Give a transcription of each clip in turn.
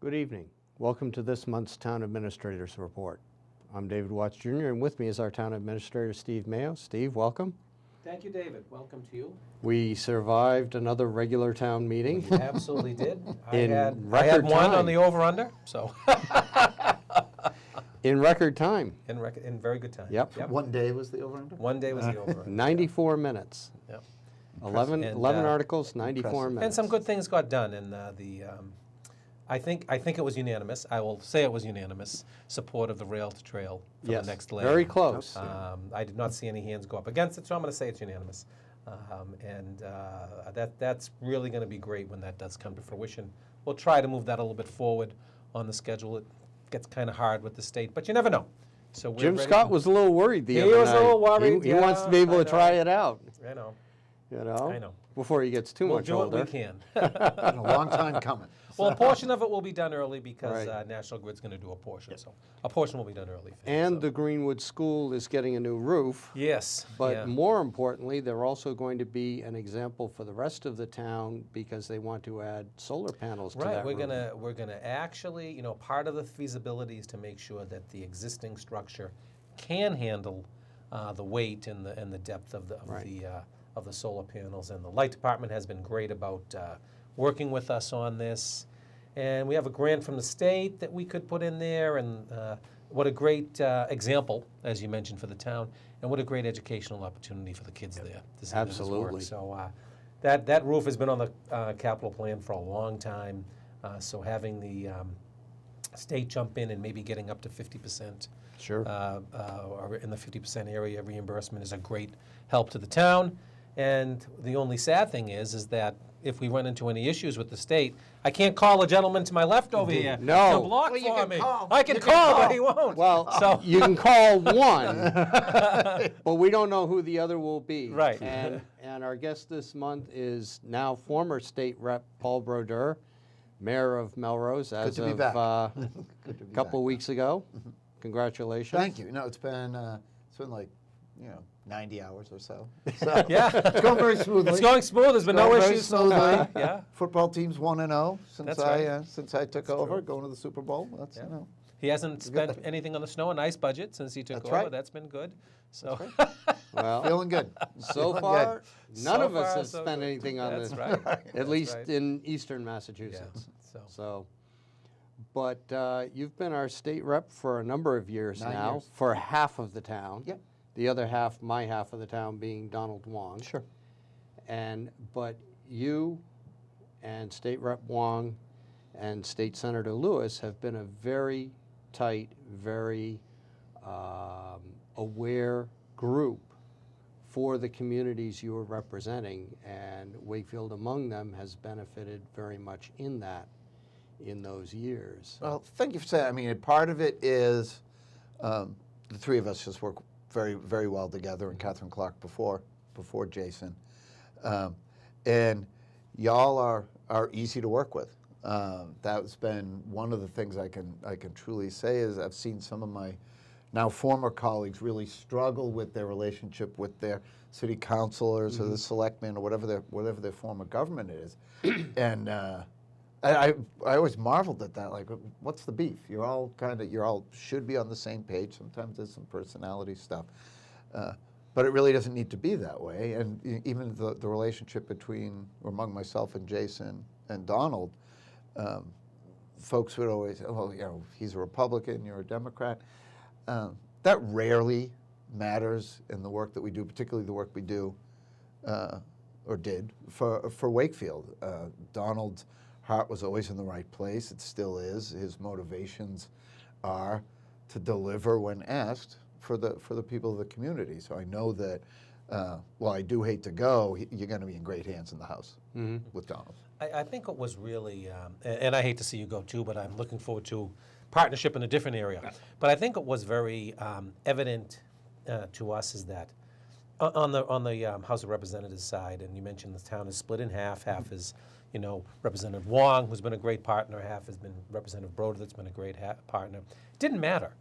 Good evening. Welcome to this month's Town Administrator's Report. I'm David Watts Jr., and with me is our Town Administrator Steve Maio. Steve, welcome. Thank you, David. Welcome to you. We survived another regular town meeting. You absolutely did. I In had record one time. on the over-under, so In record time. in very good time. Yep. One day was the over-under? One day was the over-under. 94 minutes. Yep. 11 And, 11 articles, 94 impressive. minutes. And some good things got done, and I think it was unanimous. I will say it was unanimous support of the rail to trail for Yes, the next leg. very close. I did not see any hands go up against it, so I'm going to say it's unanimous. That's really going to be great when that does come to fruition. We'll try to move that a little bit forward on the schedule. It gets kind of hard with the state, but you never know. So we're Jim ready Scott to- was a little worried the He other was a night. little worried, He wants to be yeah, able I to try know. it out, I know. I know. before he gets too We'll much do older. what we can. Been a long time coming. Well, a portion of it will be done early because Right. National Grid's going to do a portion. So a portion will be done early. for you, And so. the Greenwood School is getting a new roof. Yes. But yeah. more importantly, they're also going to be an example for the rest of the town because they want to add solar panels to Right, that we're roof. gonna actually, part of the feasibility is to make sure that the existing structure can handle the weight and the depth of the solar panels. And the light department has been great about working with us on this. And we have a grant from the state that we could put in there, and what a great example, as you mentioned, for the town, and what a great educational opportunity for the kids there to see this work. Absolutely. So that roof has been on the capital plan for a long time. So having the state jump in and maybe getting up to 50%, Sure. or in the 50% area reimbursement is a great help to the town. And the only sad thing is that if we run into any issues with the state, I can't call a gentleman to my left over here No. to block Well, you for can me. call. I can You can call, call. but he won't. Well, so you can call one, but we don't know who the other will be. Right. And our guest this month is now former state rep Paul Brodeur, Mayor of Melrose, as to be of back. a Good to be couple back. weeks ago. Congratulations. Thank you. No, it's been like 90 hours or so. So yeah, it's going very smoothly. it's going smooth. There's been no Going very issues so far. Yeah, Football team's 1-0 since That's right. since I took That's over, true. going to the Super Bowl. That's Yeah. He hasn't spent good. anything on the snow and ice budget since he took That's over. right. That's been good. So Well, feeling good. so Feeling far, good. none So of us far, have so spent good. anything on That's this, right. at That's least right. in eastern Massachusetts. So. So, but you've been our state rep for a number of years 9 now, years. for half of the town. Yep. The other half, my half of the town, being Donald Wong. Sure. But you and State Rep Wong and State Senator Lewis have been a very tight, very aware group for the communities you are representing, and Wakefield among them has benefited very much in those years. Well, thank you for saying. I mean, part of it is the three of us just work very, very well together, and Catherine Clark before Jason, and y'all are easy to work with. That's been one of the things I can truly say is I've seen some of my now former colleagues really struggle with their relationship with their city councilors or the selectmen or whatever their form of government is, and. I always marveled at that. Like, what's the beef? You're all should be on the same page. Sometimes there's some personality stuff, but it really doesn't need to be that way. And even the relationship among myself and Jason and Donald, folks would always, well, he's a Republican, you're a Democrat. That rarely matters in the work that we do, particularly the work we do or did for Wakefield. Donald's heart was always in the right place. It still is. His motivations are to deliver when asked for the people of the community. So I know that, while I do hate to go, you're going to be in great hands in the House with Donald. I think it was really, and I hate to see you go too, but I'm looking forward to partnership in a different area. But I think it was very evident to us is that on the House of Representatives side, and you mentioned the town is split in half. Half is, Representative Wong, who's been a great partner. Half has been Representative Brodeur, that's been a great partner. It didn't matter.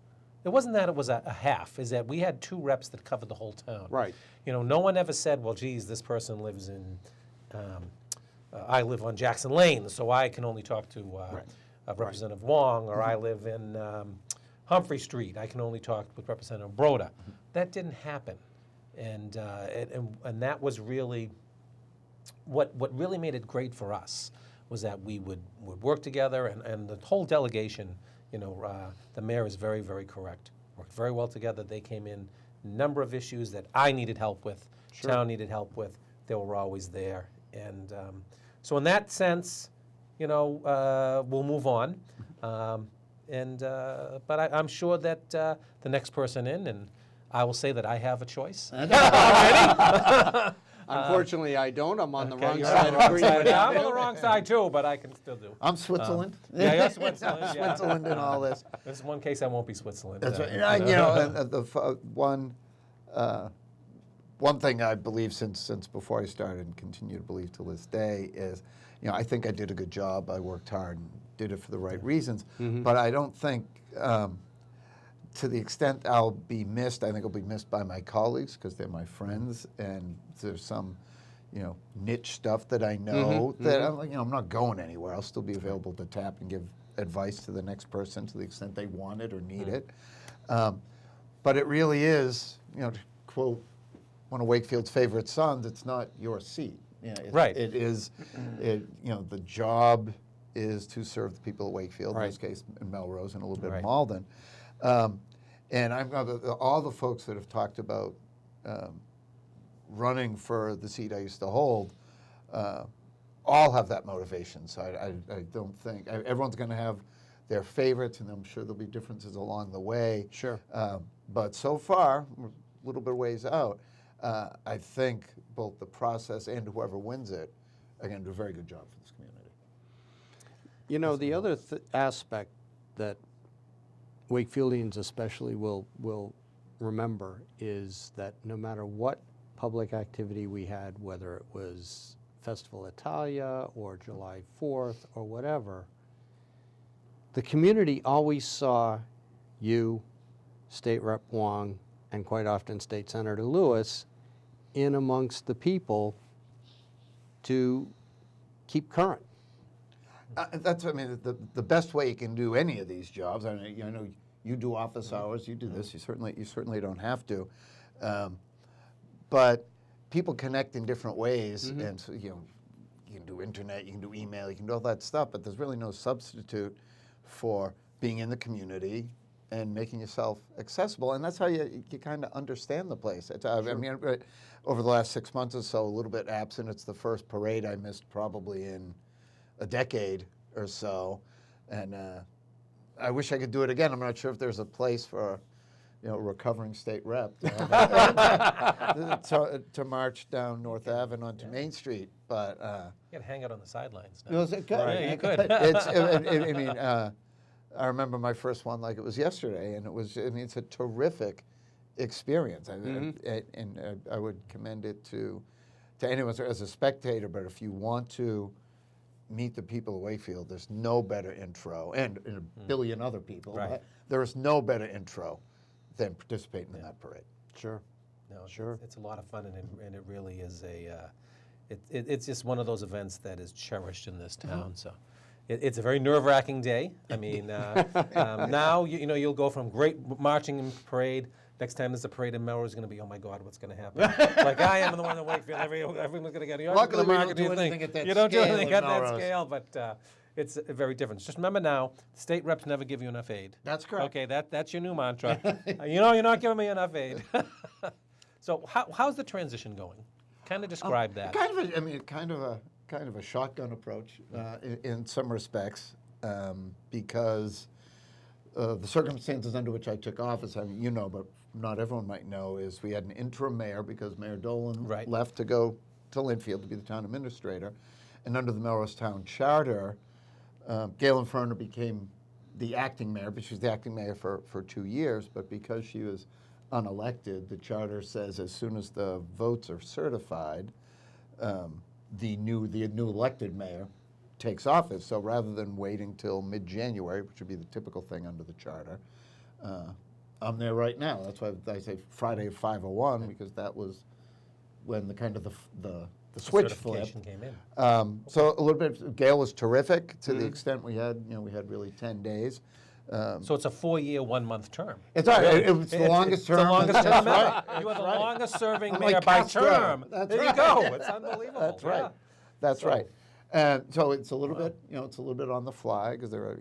It wasn't that it was a half. Is that we had two reps that covered the whole town. Right. No one ever said, well, geez, this person lives in. I live on Jackson Lane, so I can only talk to Representative Wong, or I live in Humphrey Street, I can only talk with Representative Brodeur. That didn't happen. And that was really, what really made it great for us was that we would work together, and the whole delegation, the mayor is very, very correct. Worked very well together. They came in, number of issues that I needed help with, town needed help with, they were always there. And so in that sense, we'll move on. But I'm sure that the next person in, and I will say that I have a choice already. Unfortunately, I don't. I'm on the wrong You're side on the of wrong Greenwood side. Yeah, I'm on Avenue. the wrong side too, but I can still do. I'm Switzerland. Yeah, you're Switzerland. Yeah. Switzerland and all this. There's one case I won't be Switzerland. That's right. One thing I believe since before I started and continue to believe to this day is, I think I did a good job. I worked hard and did it for the right reasons. But I don't think, to the extent I'll be missed, I think I'll be missed by my colleagues because they're my friends, and there's some, niche stuff that I know that I'm not going anywhere. I'll still be available to tap and give advice to the next person to the extent they want it or need it. But it really is, to quote one of Wakefield's favorite sons, it's not your seat. Right. It is, the job is to serve the people of Wakefield, in this case in Melrose and a little bit of Malden. And all the folks that have talked about running for the seat I used to hold, all have that motivation. So I don't think, everyone's going to have their favorites, and I'm sure there'll be differences along the way. Sure. But so far, we're a little bit of ways out, I think both the process and whoever wins it are going to do a very good job for this community. The other aspect that Wakefieldians especially will remember is that no matter what public activity we had, whether it was Festival Italia or July 4th or whatever, the community always saw you, State Rep Wong, and quite often State Senator Lewis in amongst the people to keep current. The best way you can do any of these jobs. I know you do office hours, you do this. You certainly don't have to, but people connect in different ways, and so, you can do internet, you can do email, you can do all that stuff. But there's really no substitute for being in the community and making yourself accessible, and that's how you kind of understand the place. Over the last 6 months or so, a little bit absent. It's the first parade I missed probably in a decade or so, and I wish I could do it again. I'm not sure if there's a place for a recovering state rep to march down North Ave and onto Main Street, but You got to hang out on the sidelines now. was it good? Yeah, you could. I remember my first one like it was yesterday, and it's a terrific experience, and I would commend it to anyone as a spectator. But if you want to meet the people of Wakefield, there's no better intro, and a billion other people. Right. But there is no better intro than participating in that parade. Sure. No, Sure. It's a lot of fun, and it really is it's just one of those events that is cherished in this town. So it's a very nerve-wracking day. I mean, now you'll go from great marching and parade. Next time there's a parade in Melrose, is going to be, oh my God, what's going to happen? Like I am the one in Wakefield. Everyone's going to get. Luckily, we don't do anything at that You don't do scale anything in at that Melrose. scale, but it's very different. Just remember now, state reps never give you enough aid. That's correct. Okay, that's your new mantra. You're not giving me enough aid. So how's the transition going? Kind of describe that. Kind of a shotgun approach in some respects, because the circumstances under which I took office, but not everyone might know, is we had an interim mayor because Mayor Dolan left to go to Linfield to be the town administrator, and under the Melrose Town Charter, Galen Ferner became the acting mayor, but she was the acting mayor for 2 years, but because she was unelected, the charter says as soon as the votes are certified, the new elected mayor takes office. So rather than waiting till mid-January, which would be the typical thing under the charter, I'm there right now. That's why I say Friday 5:01, because that was when the the switch flip. Certification came in. So a little bit, Gail was terrific to the extent we had really 10 days. So it's a 4-year, 1-month term. It's all right. Really. It's the longest term. It's the longest term That's ever. You are the longest serving I'm mayor like by Castro. term. That's there right. you go. It's unbelievable. That's right. Yeah. That's So- right. And so it's a little bit, it's a little bit on the fly because there are,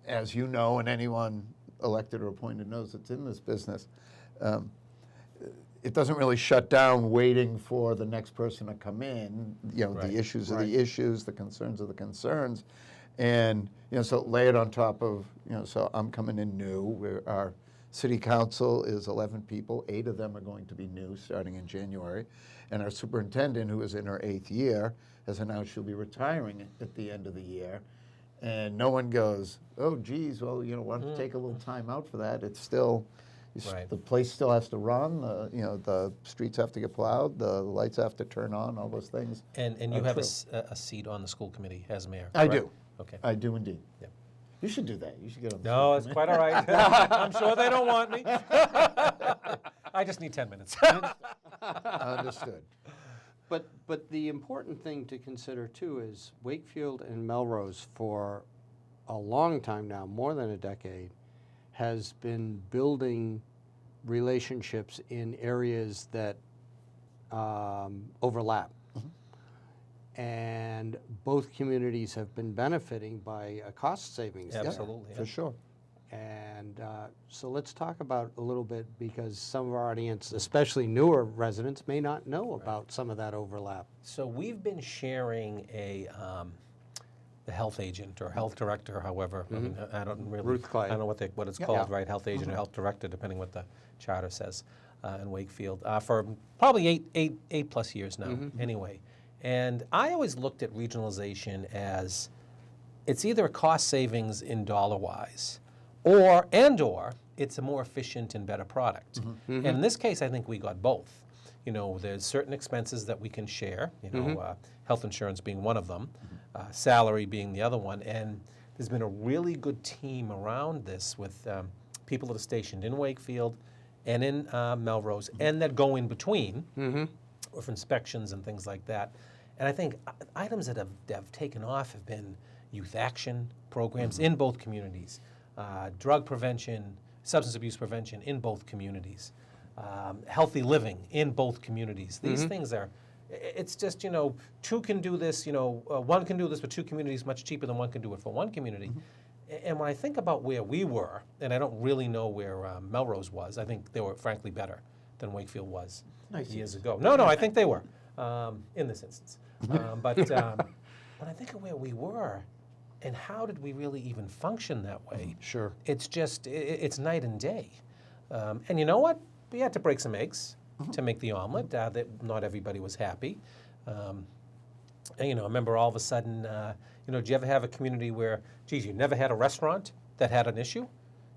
as you know, and anyone elected or appointed knows that's in this business, it doesn't really shut down waiting for the next person to come in. Right. The issues are Right. the issues, the concerns are the concerns, and so lay it on top of So I'm coming in new. Our city council is 11 people. 8 of them are going to be new starting in January, and our superintendent, who is in her 8th year, has announced she'll be retiring at the end of the year. And no one goes, oh, geez, well, why don't you take a little time out for that? It's still, Right. the place still has to run. The streets have to get plowed. The lights have to turn on. All those things. And you are have true. a seat on the school committee as mayor. I correct? do. Okay. I do indeed. Yep. You should do that. You should get on the No, school it's committee. quite all right. I'm sure they don't want me. I just need 10 minutes. Understood. But the important thing to consider too is Wakefield and Melrose for a long time now, more than a decade, has been building relationships in areas that overlap. And both communities have been benefiting by a cost savings there. Absolutely. For sure. And so let's talk about a little bit, because some of our audience, especially newer residents, may not know about some of that overlap. So we've been sharing the health agent or health director, however. I mean, I don't really. Ruth Clay. I don't know what it's Yeah. called, Yeah. right? Health agent or health director, depending what the charter says, in Wakefield for probably eight plus years now. Anyway, and I always looked at regionalization as it's either a cost savings in dollar wise, or it's a more efficient and better product. And in this case, I think we got both. There's certain expenses that we can share, health insurance being one of them, salary being the other one, and there's been a really good team around this with people that are stationed in Wakefield and in Melrose, and that go in between or for inspections and things like that. And I think items that have taken off have been youth action programs in both communities, drug prevention, substance abuse prevention in both communities, healthy living in both communities. These things are, it's just, two can do this, one can do this for 2 communities much cheaper than one can do it for 1 community. And when I think about where we were, and I don't really know where Melrose was, I think they were frankly better than Wakefield was years ago. No, I think they were in this instance. But when I think of where we were, and how did we really even function that way? Sure. It's just, it's night and day. And you know what? We had to break some eggs to make the omelet. That not everybody was happy. And, I remember all of a sudden, did you ever have a community where, geez, you never had a restaurant that had an issue?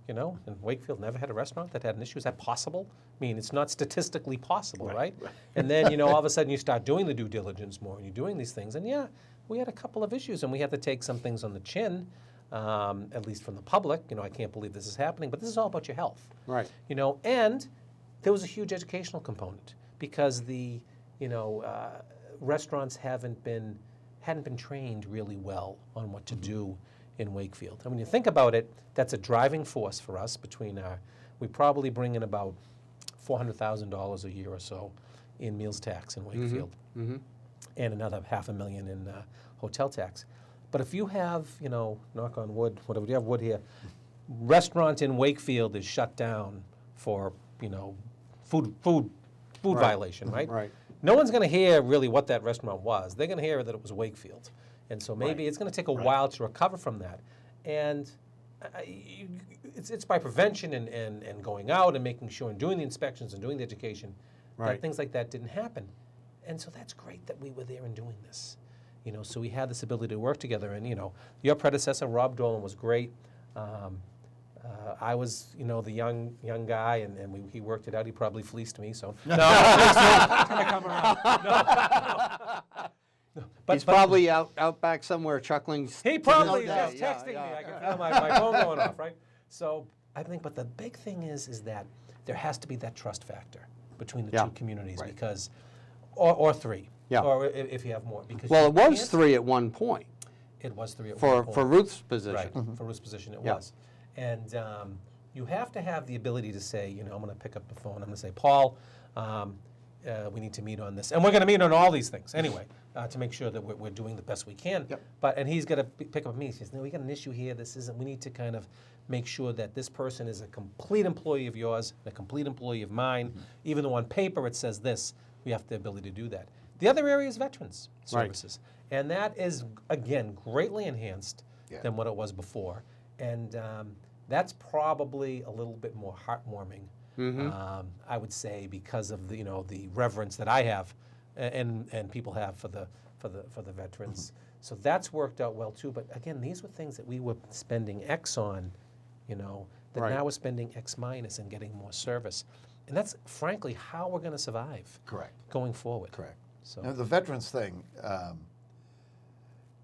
And Wakefield never had a restaurant that had an issue. Is that possible? I mean, it's not statistically possible, right? And then, all of a sudden you start doing the due diligence more and you're doing these things. And yeah, we had a couple of issues and we had to take some things on the chin, at least from the public. I can't believe this is happening, but this is all about your health. Right. And there was a huge educational component because the, restaurants hadn't been trained really well on what to do in Wakefield. And when you think about it, that's a driving force for us between we probably bring in about $400,000 a year or so in meals tax in Wakefield and another $500,000 in hotel tax. But if you have, knock on wood, whatever, you have wood here, restaurant in Wakefield is shut down for, food violation, right? Right. No one's going to hear really what that restaurant was. They're going to hear that it was Wakefield. And so maybe it's going to take a while to recover from that. And it's by prevention and going out and making sure and doing the inspections and doing the education that things like that didn't happen. And so that's great that we were there and doing this. So we had this ability to work together. And, your predecessor, Rob Dolan, was great. I was, the young guy, and he worked it out. He probably fleeced me, so. No, come around. No. He's probably out back somewhere chuckling. He probably is Yeah, just yeah, texting yeah. me. I can feel my phone going off, right? So I think, but the big thing is that there has to be that trust factor between the Yeah. two communities because Or 3. Yeah. Or if you have more. Because Well, you it was can't- 3 at one point It was 3 at for one point. for Ruth's position. Right, for Ruth's position it Yeah. was. And you have to have the ability to say, you know, I'm going to pick up the phone, I'm going to say, Paul, we need to meet on this. And we're going to meet on all these things anyway, to make sure that we're doing the best we can. Yep. And he's got to pick up with me. He says, no, we got an issue here. We need to kind of make sure that this person is a complete employee of yours, a complete employee of mine. Even though on paper it says this, we have the ability to do that. The other area is veterans Right. services. And that is, again, greatly enhanced Yeah. than what it was before. And that's probably a little bit more heartwarming, I would say, because of the reverence that I have and people have for the veterans. So that's worked out well too. But again, these were things that we were spending X on, that Right. now we're spending X minus and getting more service. And that's frankly how we're going to survive Correct. going forward. Correct. So Now, the veterans thing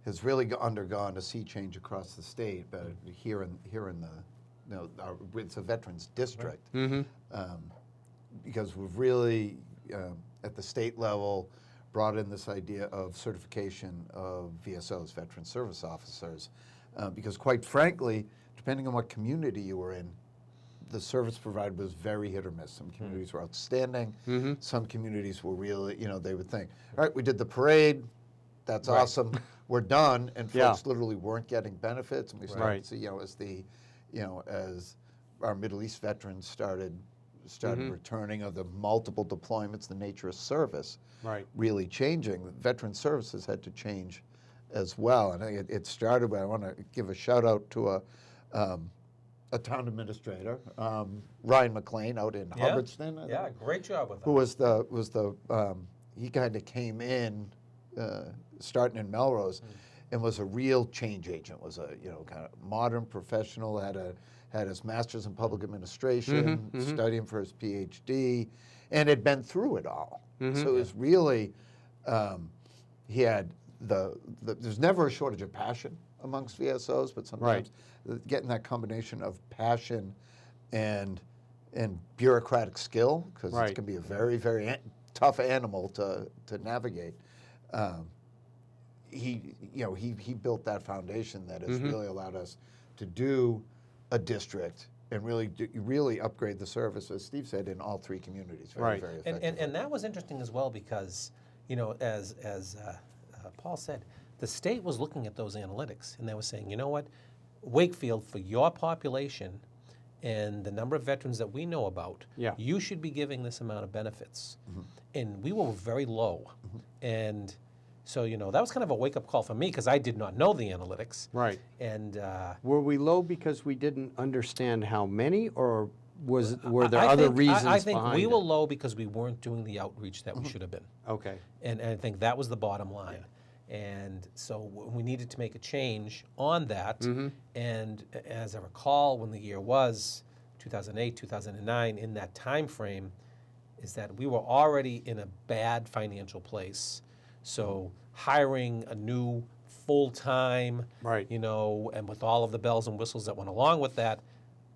has really undergone a sea change across the state, but here in the, it's a veterans district, because we've really, at the state level, brought in this idea of certification of VSOs, Veteran Service Officers, because quite frankly, depending on what community you were in, the service provided was very hit or miss. Some communities were outstanding. Some communities were really, they would think, all right, we did the parade, that's Right. awesome, we're done, and Yeah. folks literally weren't getting benefits. And we started Right. to see, as our Middle East veterans started returning, of the multiple deployments, the nature of service Right. really changing. Veteran services had to change as well, and it started. I want to give a shout out to a town administrator, Ryan McLean, out in Yeah. Hubbardston. I yeah, think, great job with that. who was the he kind of came in starting in Melrose, and was a real change agent. Was a kind of modern professional. Had his master's in public administration, studying for his PhD, and had been through it all. So it was really he had there's never a shortage of passion amongst VSOs, but sometimes getting that combination of passion and bureaucratic skill, because Right. it can be a very, very tough animal to navigate. He built that foundation that has really allowed us to do a district and really upgrade the service, as Steve said, in all 3 communities very, Right. very And, effectively. and that was interesting as well because, as Paul said, the state was looking at those analytics and they were saying, you know what, Wakefield, for your population and the number of veterans that we know about, Yeah. you should be giving this amount of benefits. And we were very low. And so, that was kind of a wake-up call for me because I did not know the analytics. Right. And Were we low because we didn't understand how many, or were there I other think- reasons I think behind we it? were low because we weren't doing the outreach that we should have been. Okay. And I think that was the bottom line. And so we needed to make a change on that. And as I recall, when the year was 2008, 2009, in that time frame, is that we were already in a bad financial place. So hiring a new full-time, Right. and with all of the bells and whistles that went along with that,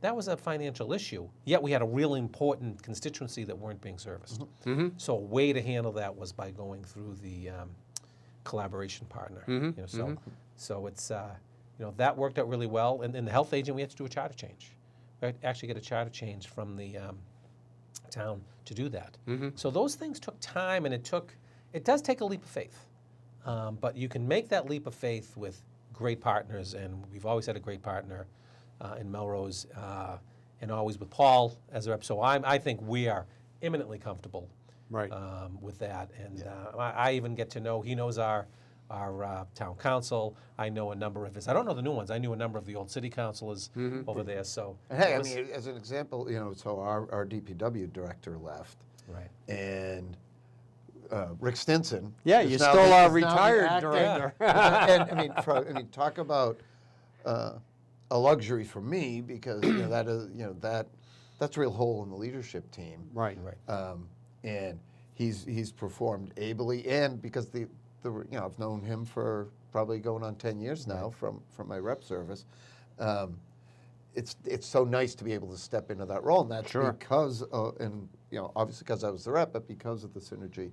that was a financial issue. Yet we had a really important constituency that weren't being serviced. So a way to handle that was by going through the collaboration partner. So it's that worked out really well. And in the health agent, we had to do a charter change. We had to actually get a charter change from the town to do that. So those things took time, and it does take a leap of faith. But you can make that leap of faith with great partners, and we've always had a great partner in Melrose, and always with Paul as a rep. So I think we are eminently comfortable Right. with that. And I even get to know, he knows our town council. I know a number of his, I don't know the new ones, I knew a number of the old city councilors over there. So And hey, it I was- mean, as an example, so our DPW director left, right. and Rick Stinson. Yeah, is you now stole the- our is now the retired acting- director. and I mean, talk about a luxury for me, because that is that's a real hole in the leadership team. Right. Right. And he's performed ably, and because I've known him for probably going on 10 years now from my rep service. It's so nice to be able to step into that role, and that's Sure. because obviously because I was the rep, but because of the synergy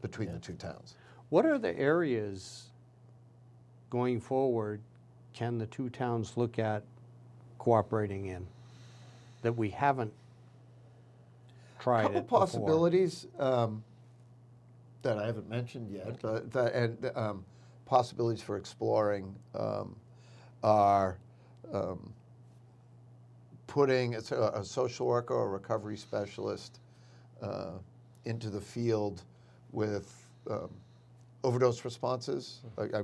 between the two towns. What are the areas going forward can the two towns look at cooperating in that we haven't tried Couple it before? possibilities that I haven't mentioned yet, but possibilities for exploring are putting a social worker or recovery specialist into the field with overdose responses.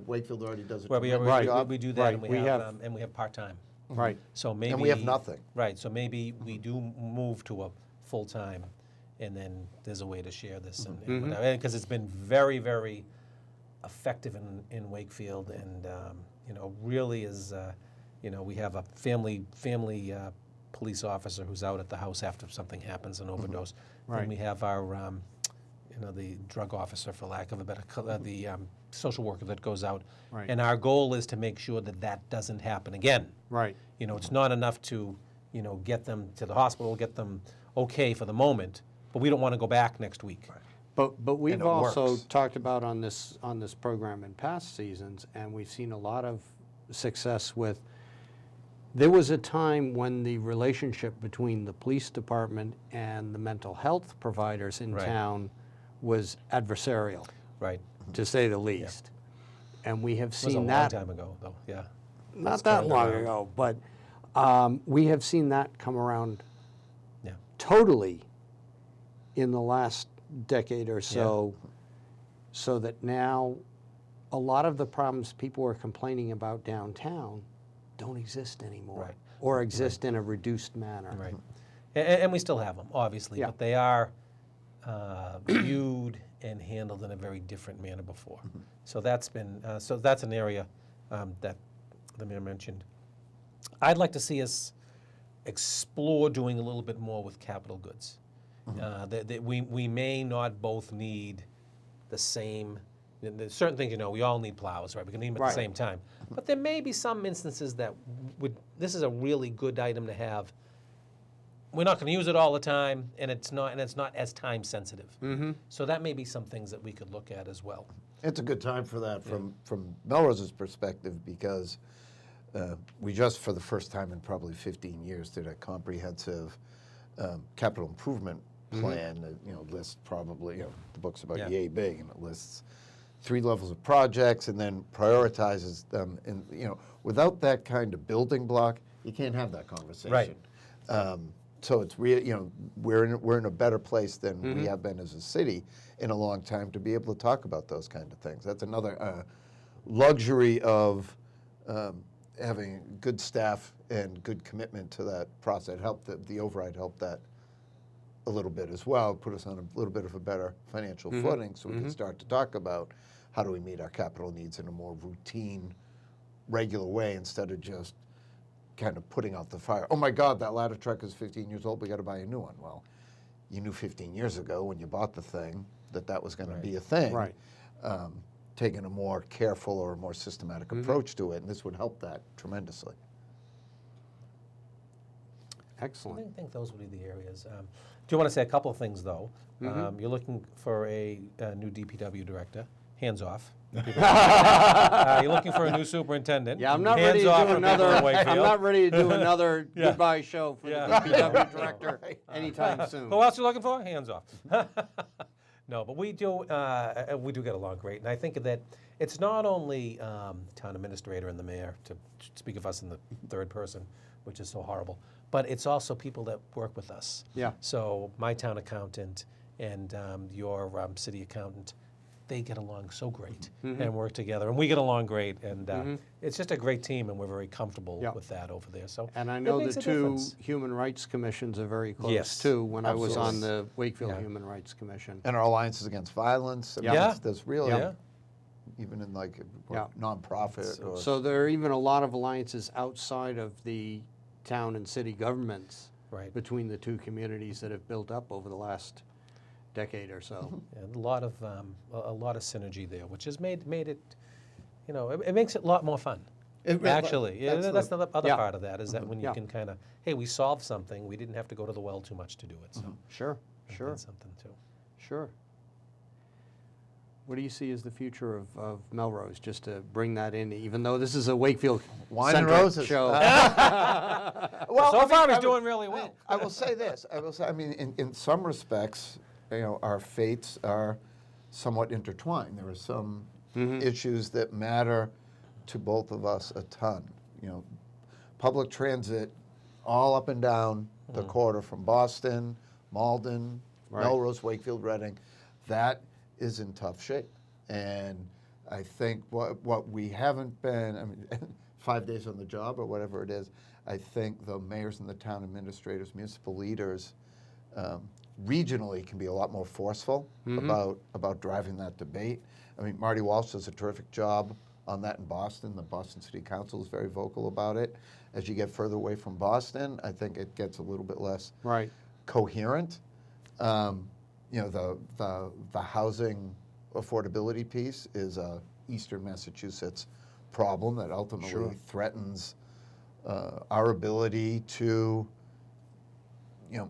Wakefield already does a Well, tremendous Right. job. we do that, Right. and We have- and we have part-time. Right. So maybe. And we have nothing. Right, so maybe we do move to a full-time, and then there's a way to share this and whatever. Because it's been very, very effective in Wakefield, and, really is, we have a family police officer who's out at the house after something happens, an overdose. Right. And we have our, the drug officer, for lack of a better, the social worker that goes out. Right. And our goal is to make sure that that doesn't happen again. Right. It's not enough to, get them to the hospital, get them okay for the moment, but we don't want to go back next week. But we've it also works. talked about on this program in past seasons, and we've seen a lot of success with. There was a time when the relationship between the police department and the mental health providers in Right. town was adversarial, Right. to say the least. And we have It was a seen long that time ago, though, yeah. not that turned long around. ago, but we have seen that come around Yeah. totally in the last decade or so, so that now a lot of the problems people were complaining about downtown don't exist anymore, Right. or exist in a reduced manner. Right. And we still have them, obviously, Yeah. but they are viewed and handled in a very different manner before. So that's been, that's an area that the mayor mentioned. I'd like to see us explore doing a little bit more with capital goods. We may not both need the same, there's certain things, we all need plows, right? We can need them at Right. the same time. But there may be some instances that this is a really good item to have. We're not going to use it all the time, and it's not as time sensitive. So that may be some things that we could look at as well. It's a good time for that from Melrose's perspective, because we just, for the first time in probably 15 years, did a comprehensive capital improvement plan that lists probably, the book's about Yeah. yay big, and it lists 3 levels of projects and then prioritizes them. And without that kind of building block, you can't have that conversation. Right. So it's really, we're in a better place than we have been as a city in a long time to be able to talk about those kind of things. That's another luxury of having good staff and good commitment to that process. The override helped that a little bit as well, put us on a little bit of a better financial footing, so we can start to talk about how do we meet our capital needs in a more routine, regular way, instead of just kind of putting out the fire. Oh my God, that ladder truck is 15 years old, we got to buy a new one. Well, you knew 15 years ago when you bought the thing that was going to be a thing. Right. Taking a more careful or a more systematic approach to it, and this would help that tremendously. Excellent. I think those would be the areas. Do you want to say a couple of things, though? You're looking for a new DPW director. Hands off. You're looking for a new superintendent. Yeah, I'm not Hands ready to off do from people another. in Wakefield. I'm not ready to do another Yeah. goodbye show for Yeah. the DPW director anytime soon. Who else you looking for? Hands off. No, but we do get along great, and I think that it's not only town administrator and the mayor, to speak of us in the third person, which is so horrible, but it's also people that work with us. Yeah. So my town accountant and your city accountant, they get along so great and work together, and we get along great, and it's just a great team, and we're very comfortable Yeah. with that over there. So And I it know makes the a 2 difference. human rights commissions are very close Yes, too. When I was on absolutely. the Wakefield Yeah. Human Rights Commission. And our alliances against violence. I mean, Yeah. there's really, Yeah. even in like a Yeah. nonprofit. Or, So there are even a lot of alliances outside of the town and city governments Right. between the 2 communities that have built up over the last decade or so. And a lot of synergy there, which has made it, it makes it a lot more fun. Actually, that's the other Yeah. part of that, is that when you Yeah. can kind of, hey, we solved something, we didn't have to go to the well too much to do it. So Sure, I think sure, that's something too. sure. What do you see as the future of Melrose? Just to bring that in, even though this is a Wakefield Wine and roses. show. Well, So I mean, far, he's I doing will- really well. I will say this. I mean, in some respects, our fates are somewhat intertwined. There are some issues that matter to both of us a ton. Public transit, all up and down the corridor from Boston, Malden, Right. Melrose, Wakefield, Reading, that is in tough shape. And I think what we haven't been, I mean, 5 days on the job or whatever it is, I think the mayors and the town administrators, municipal leaders, regionally can be a lot more forceful about driving that debate. I mean, Marty Walsh does a terrific job on that in Boston. The Boston City Council is very vocal about it. As you get further away from Boston, I think it gets a little bit less Right. coherent. The housing affordability piece is a Eastern Massachusetts problem that ultimately Sure. threatens our ability to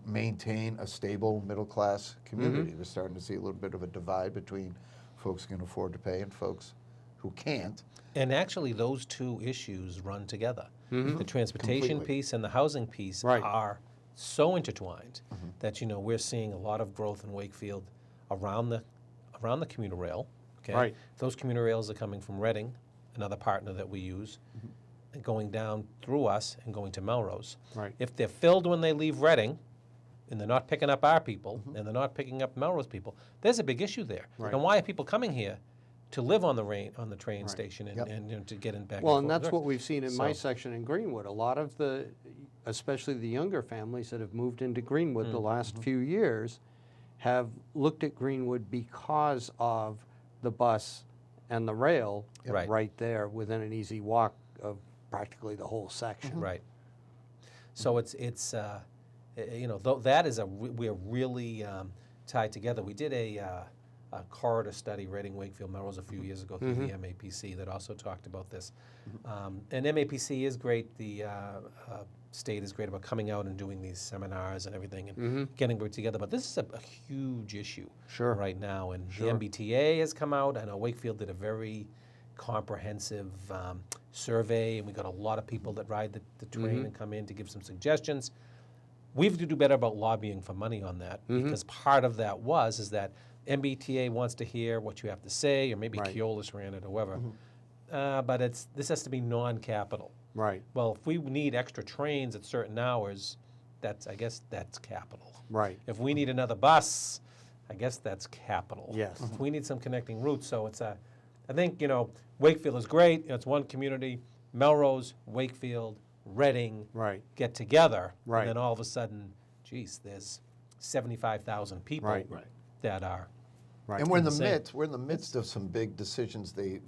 maintain a stable middle-class community. We're starting to see a little bit of a divide between folks who can afford to pay and folks who can't. And actually, those two issues run together. The transportation Completely. piece and the housing piece Right. are so intertwined that we're seeing a lot of growth in Wakefield around the commuter rail. Okay, Right. Those commuter rails are coming from Reading, another partner that we use, and going down through us and going to Melrose. Right. If they're filled when they leave Reading, and they're not picking up our people, and they're not picking up Melrose people, there's a big issue there. Right. And why are people coming here to live on the train Right. station and, Yep. and to get in back? Well, and and forth? that's what we've seen in my So- section in Greenwood. A lot of especially the younger families that have moved into Greenwood the last few years, have looked at Greenwood because of the bus and the rail Right. right there within an easy walk of practically the whole section. Right. So it's that is we're really tied together. We did a corridor study, Reading, Wakefield, Melrose, a few years ago through the MAPC that also talked about this. And MAPC is great. The state is great about coming out and doing these seminars and everything and getting it together. But this is a huge issue Sure. right now. And Sure. the MBTA has come out. I know Wakefield did a very comprehensive survey, and we got a lot of people that ride the train and come in to give some suggestions. We have to do better about lobbying for money on that because part of that is that MBTA wants to hear what you have to say, or maybe Right. Keolis ran it or whoever. But this has to be non-capital. Right. Well, if we need extra trains at certain hours, I guess that's capital. Right. If we need another bus, I guess that's capital. Yes. If we need some connecting routes, so I think, Wakefield is great. It's one community. Melrose, Wakefield, Reading Right. get together. Right. And then all of a sudden, geez, there's 75,000 people Right. that are. Right. And we're in the Insane. midst. We're in the midst of some big decisions. The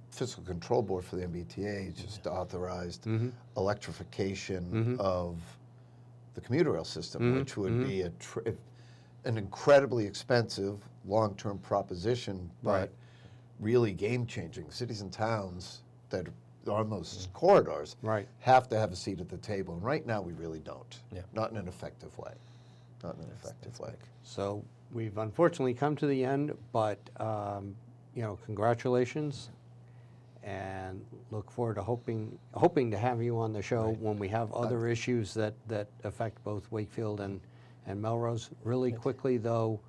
Fiscal Control Board for the MBTA just authorized electrification of the commuter rail system, which would be an incredibly expensive long-term proposition, but Right. really game-changing. Cities and towns that are on those corridors Right. have to have a seat at the table, and right now we really don't. Yeah. Not in an effective way. Not in an effective way. So we've unfortunately come to the end, but congratulations, and look forward to hoping to have you on the show when we have other issues that affect both Wakefield and Melrose. Really quickly though,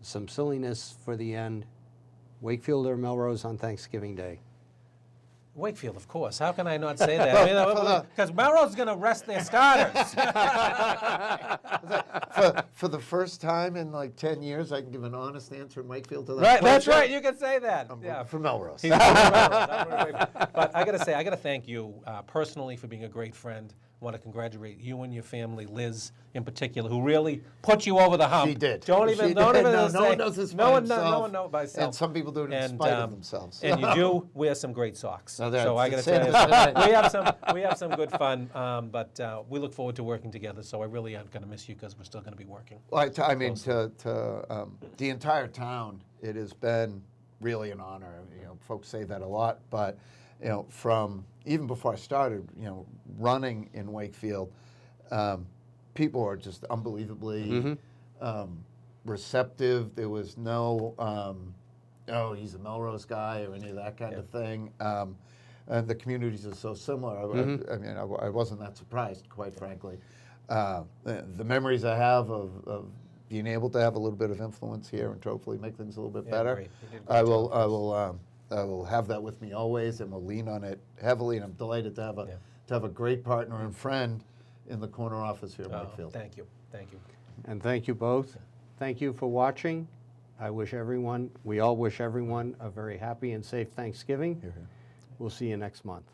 some silliness for the end. Wakefield or Melrose on Thanksgiving Day? Wakefield, of course. How can I not say that? Because Melrose is going to rest their starters. For the first time in like 10 years, I can give an honest answer in Wakefield to that Right, that's question. right. You can say that. Yeah. For Melrose. He's from Melrose. I'm from Wakefield. But I got to say, I got to thank you personally for being a great friend. I want to congratulate you and your family, Liz in particular, who really put you over the hump. She did. Don't She even did. no No say, one knows this no by one, no himself. one knows by himself. And some people do it in spite of themselves. And you do wear some great socks. No, that's so I got to the same tell you, as we have some good fun. But we look forward to working together. So I really am going to miss you because we're still going to be working. Well, I mean, to the entire town, it has been really an honor. Folks say that a lot, but from even before I started, running in Wakefield, people are just unbelievably receptive. There was no, oh, he's a Melrose guy or any of that kind of thing. And the communities are so similar. I mean, I wasn't that surprised, quite frankly. The memories I have of being able to have a little bit of influence here and hopefully make things a little bit better. Great. You did a great job. I will have that with me always, and will lean on it heavily. And I'm delighted to have a great partner and friend in the corner office here at Wakefield. Thank you. Thank you. And thank you both. Thank you for watching. We all wish everyone a very happy and safe Thanksgiving. Here, here. We'll see you next month.